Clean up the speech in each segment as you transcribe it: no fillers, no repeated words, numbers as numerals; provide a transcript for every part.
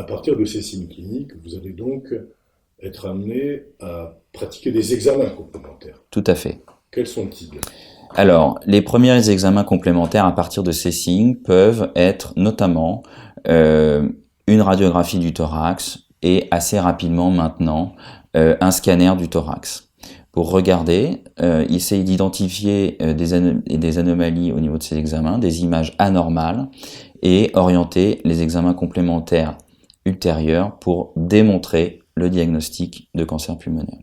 partir de ces signes cliniques, vous allez donc être amené à pratiquer des examens complémentaires. Tout à fait. Quels sont-ils? Alors, les premiers examens complémentaires à partir de ces signes peuvent être notamment une radiographie du thorax et assez rapidement maintenant un scanner du thorax. Pour regarder, essayer d'identifier des anomalies au niveau de ces examens, des images anormales et orienter les examens complémentaires ultérieurs pour démontrer le diagnostic de cancer pulmonaire.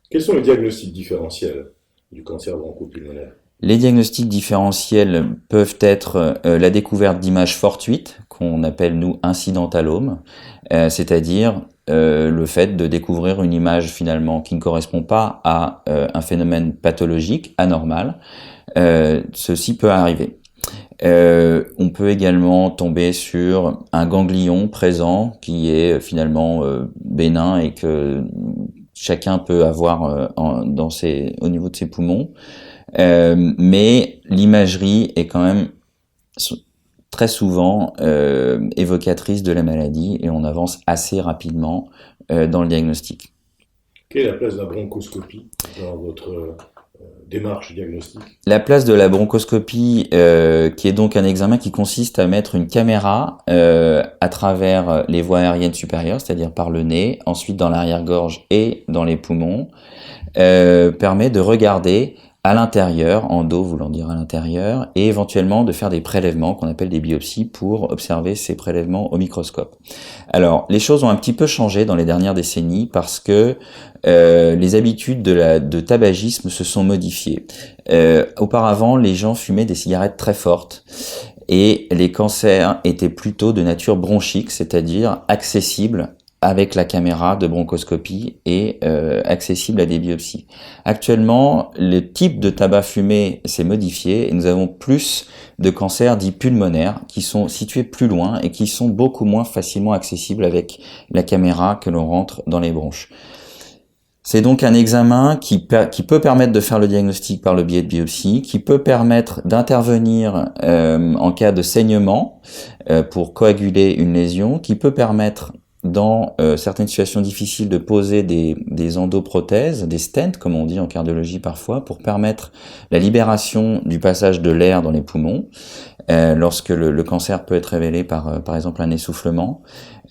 Quels sont les diagnostics différentiels du cancer bronchopulmonaire? Les diagnostics différentiels peuvent être la découverte d'images fortuites, qu'on appelle nous incidentalomes, c'est-à-dire le fait de découvrir une image finalement qui ne correspond pas à un phénomène pathologique anormal. Ceci peut arriver. On peut également tomber sur un ganglion présent qui est finalement bénin et que chacun peut avoir au niveau de ses poumons. Mais l'imagerie est quand même très souvent évocatrice de la maladie et on avance assez rapidement dans le diagnostic. Quelle est la place de la bronchoscopie dans votre démarche diagnostique? La place de la bronchoscopie, qui est donc un examen qui consiste à mettre une caméra à travers les voies aériennes supérieures, c'est-à-dire par le nez, ensuite dans l'arrière-gorge et dans les poumons, permet de regarder à l'intérieur, en dos voulant dire à l'intérieur, et éventuellement de faire des prélèvements qu'on appelle des biopsies pour observer ces prélèvements au microscope. Alors, les choses ont un petit peu changé dans les dernières décennies parce que les habitudes de tabagisme se sont modifiées. Auparavant, les gens fumaient des cigarettes très fortes et les cancers étaient plutôt de nature bronchique, c'est-à-dire accessibles avec la caméra de bronchoscopie et accessible à des biopsies. Actuellement, le type de tabac fumé s'est modifié et nous avons plus de cancers dits pulmonaires qui sont situés plus loin et qui sont beaucoup moins facilement accessibles avec la caméra que l'on rentre dans les bronches. C'est donc un examen qui peut permettre de faire le diagnostic par le biais de biopsie, qui peut permettre d'intervenir en cas de saignement pour coaguler une lésion, qui peut permettre dans certaines situations difficiles de poser des endoprothèses, des stents comme on dit en cardiologie parfois, pour permettre la libération du passage de l'air dans les poumons, lorsque le cancer peut être révélé par exemple un essoufflement.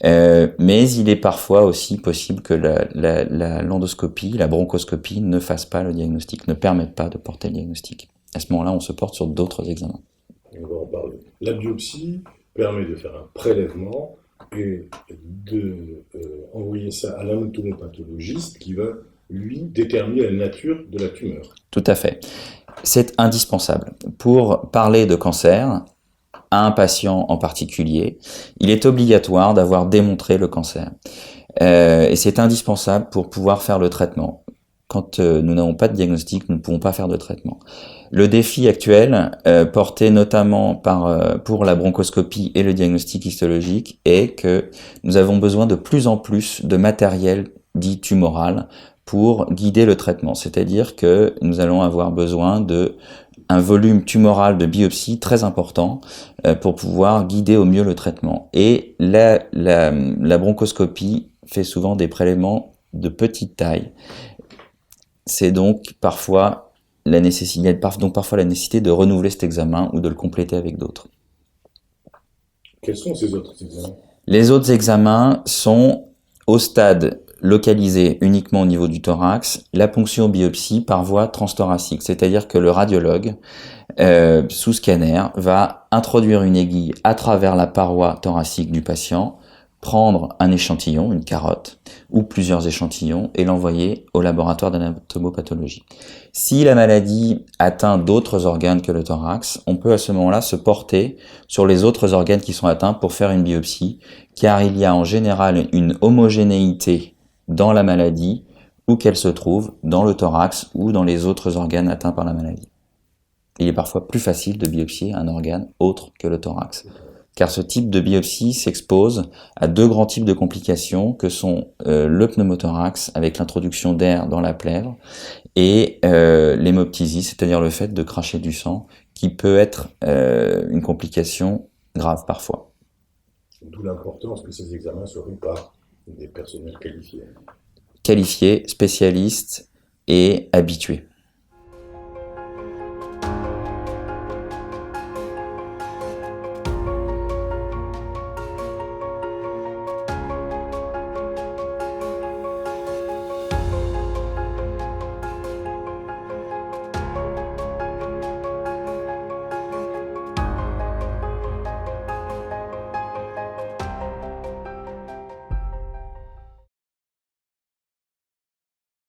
Mais il est parfois aussi possible que l'endoscopie, la bronchoscopie ne fasse pas le diagnostic, ne permette pas de porter le diagnostic. À ce moment-là, on se porte sur d'autres examens. On va en parler. La biopsie permet de faire un prélèvement et envoyer ça à l'anatomopathologiste qui va, lui, déterminer la nature de la tumeur. Tout à fait. C'est indispensable. Pour parler de cancer, à un patient en particulier, il est obligatoire d'avoir démontré le cancer. Et c'est indispensable pour pouvoir faire le traitement. Quand nous n'avons pas de diagnostic, nous ne pouvons pas faire de traitement. Le défi actuel, porté notamment pour la bronchoscopie et le diagnostic histologique, est que nous avons besoin de plus en plus de matériel dit tumoral pour guider le traitement. C'est-à-dire que nous allons avoir besoin un volume tumoral de biopsie très important pour pouvoir guider au mieux le traitement. Et la bronchoscopie fait souvent des prélèvements de petite taille. C'est donc parfois la nécessité de renouveler cet examen ou de le compléter avec d'autres. Quels sont ces autres examens? Les autres examens sont au stade localisé uniquement au niveau du thorax, la ponction biopsie par voie transthoracique, c'est-à-dire que le radiologue, sous scanner, va introduire une aiguille à travers la paroi thoracique du patient, prendre un échantillon, une carotte, ou plusieurs échantillons, et l'envoyer au laboratoire d'anatomopathologie. Si la maladie atteint d'autres organes que le thorax, on peut à ce moment-là se porter sur les autres organes qui sont atteints pour faire une biopsie, car il y a en général une homogénéité dans la maladie, où qu'elle se trouve, dans le thorax ou dans les autres organes atteints par la maladie. Il est parfois plus facile de biopsier un organe autre que le thorax, car ce type de biopsie s'expose à deux grands types de complications que sont le pneumothorax avec l'introduction d'air dans la plèvre et l'hémoptysie, c'est-à-dire le fait de cracher du sang, qui peut être une complication grave parfois. D'où l'importance que ces examens soient faits par des personnels qualifiés. Qualifiés, spécialistes et habitués.